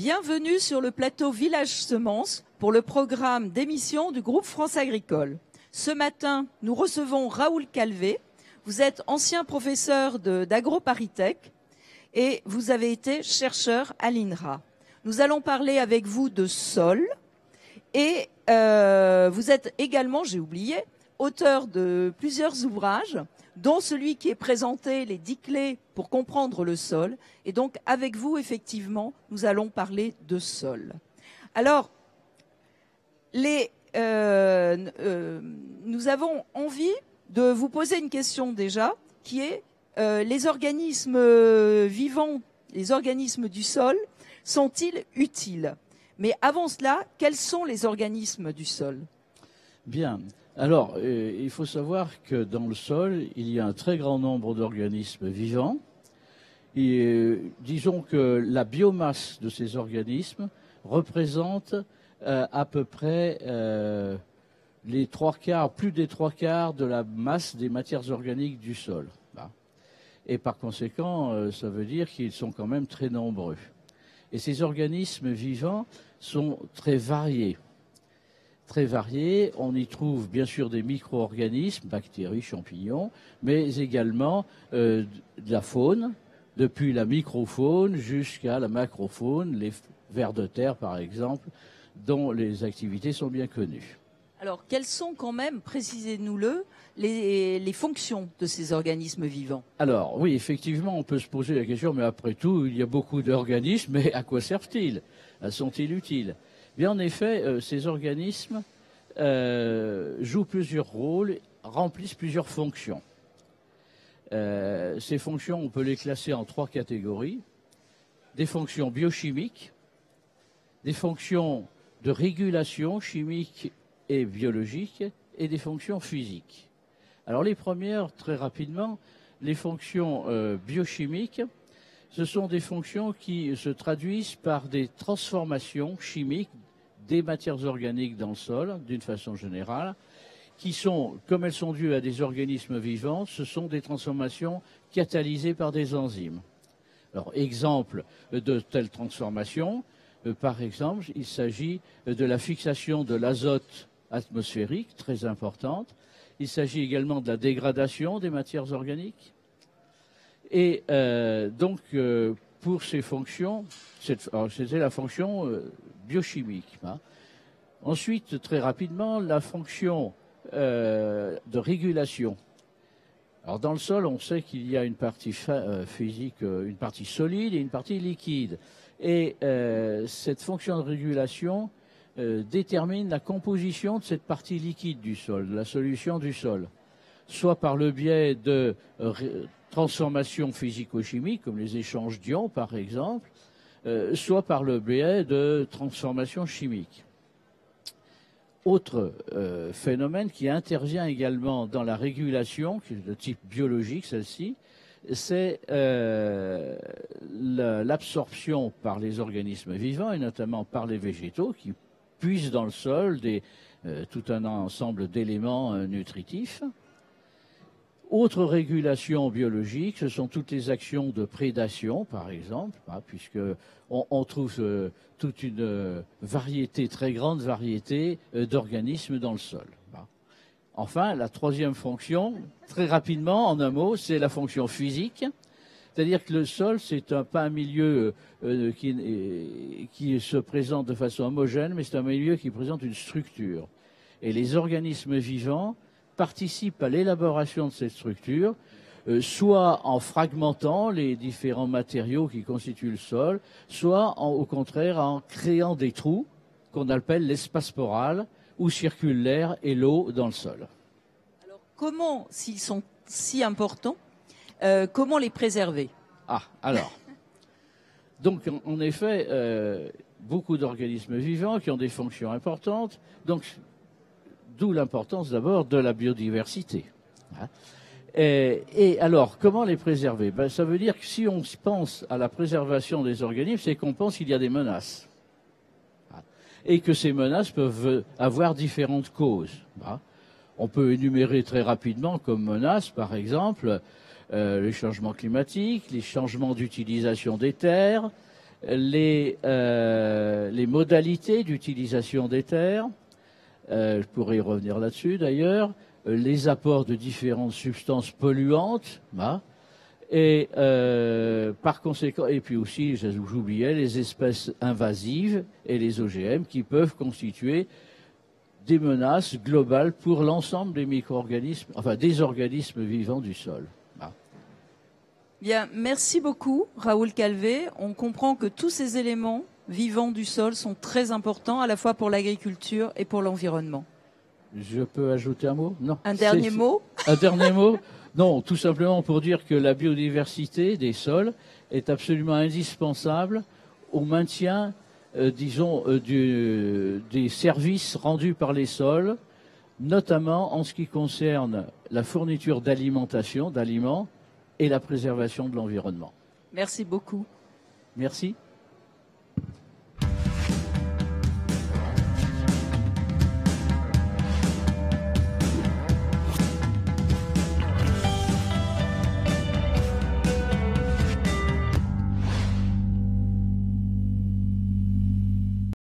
Bienvenue sur le plateau Village Semences pour le programme d'émission du groupe France Agricole. Ce matin, nous recevons Raoul Calvé. Vous êtes ancien professeur d'AgroParisTech et vous avez été chercheur à l'INRA. Nous allons parler avec vous de sol et vous êtes également, j'ai oublié, auteur de plusieurs ouvrages, dont celui qui est présenté, les 10 clés pour comprendre le sol. Et donc, avec vous, effectivement, nous allons parler de sol. Alors, nous avons envie de vous poser une question déjà, qui est les organismes vivants, les organismes du sol, sont-ils utiles? Mais avant cela, quels sont les organismes du sol? Bien. Alors, il faut savoir que dans le sol, il y a un très grand nombre d'organismes vivants. Et, disons que la biomasse de ces organismes représente à peu près les 3/4, plus des 3/4 de la masse des matières organiques du sol. Et par conséquent, ça veut dire qu'ils sont quand même très nombreux. Et ces organismes vivants sont très variés. Très variés. On y trouve bien sûr des micro-organismes, bactéries, champignons, mais également de la faune, depuis la microfaune jusqu'à la macrofaune, les vers de terre par exemple, dont les activités sont bien connues. Alors, quelles sont quand même, précisez-nous-le, les fonctions de ces organismes vivants? Alors, oui, effectivement, on peut se poser la question, mais après tout, il y a beaucoup d'organismes, mais à quoi servent-ils? Sont-ils utiles? Bien, en effet, ces organismes jouent plusieurs rôles, remplissent plusieurs fonctions. Ces fonctions, on peut les classer en 3 catégories. Des fonctions biochimiques, des fonctions de régulation chimique et biologique, et des fonctions physiques. Alors les premières, très rapidement, les fonctions biochimiques, ce sont des fonctions qui se traduisent par des transformations chimiques des matières organiques dans le sol, d'une façon générale, qui sont, comme elles sont dues à des organismes vivants, ce sont des transformations catalysées par des enzymes. Alors, exemple de telles transformations, par exemple, il s'agit de la fixation de l'azote atmosphérique, très importante. Il s'agit également de la dégradation des matières organiques. Et donc, pour ces fonctions, c'était la fonction biochimique. Ensuite, très rapidement, la fonction de régulation. Alors, dans le sol, on sait qu'il y a une partie physique, une partie solide et une partie liquide. Et cette fonction de régulation détermine la composition de cette partie liquide du sol, de la solution du sol, soit par le biais de transformations physico-chimiques, comme les échanges d'ions par exemple, soit par le biais de transformations chimiques. Autre phénomène qui intervient également dans la régulation, qui est de type biologique celle-ci, c'est l'absorption par les organismes vivants, et notamment par les végétaux, qui puisent dans le sol tout un ensemble d'éléments nutritifs. Autre régulation biologique, ce sont toutes les actions de prédation, par exemple, puisqu'on trouve toute une variété, très grande variété d'organismes dans le sol. Enfin, la troisième fonction, très rapidement, en un mot, c'est la fonction physique. C'est-à-dire que le sol, c'est pas un milieu qui se présente de façon homogène, mais c'est un milieu qui présente une structure. Et les organismes vivants participent à l'élaboration de cette structure, soit en fragmentant les différents matériaux qui constituent le sol, soit au contraire en créant des trous qu'on appelle l'espace poral, où circulent l'air et l'eau dans le sol. Alors, comment, s'ils sont si importants, comment les préserver? Alors, donc en effet, beaucoup d'organismes vivants qui ont des fonctions importantes, donc d'où l'importance d'abord de la biodiversité. Et alors, comment les préserver? Ça veut dire que si on pense à la préservation des organismes, c'est qu'on pense qu'il y a des menaces. Et que ces menaces peuvent avoir différentes causes. On peut énumérer très rapidement comme menaces, par exemple, les changements climatiques, les changements d'utilisation des terres, les modalités d'utilisation des terres, je pourrais y revenir là-dessus d'ailleurs, les apports de différentes substances polluantes, et par conséquent, et puis aussi, j'oubliais, les espèces invasives et les OGM qui peuvent constituer des menaces globales pour l'ensemble des micro-organismes, enfin des organismes vivants du sol. Bien, merci beaucoup, Raoul Calvet. On comprend que tous ces éléments vivants du sol sont très importants, à la fois pour l'agriculture et pour l'environnement. Je peux ajouter un mot? Non. Un dernier mot? Un dernier mot? Non, tout simplement pour dire que la biodiversité des sols est absolument indispensable au maintien, disons, des services rendus par les sols, notamment en ce qui concerne la fourniture d'alimentation, d'aliments, et la préservation de l'environnement. Merci beaucoup. Merci.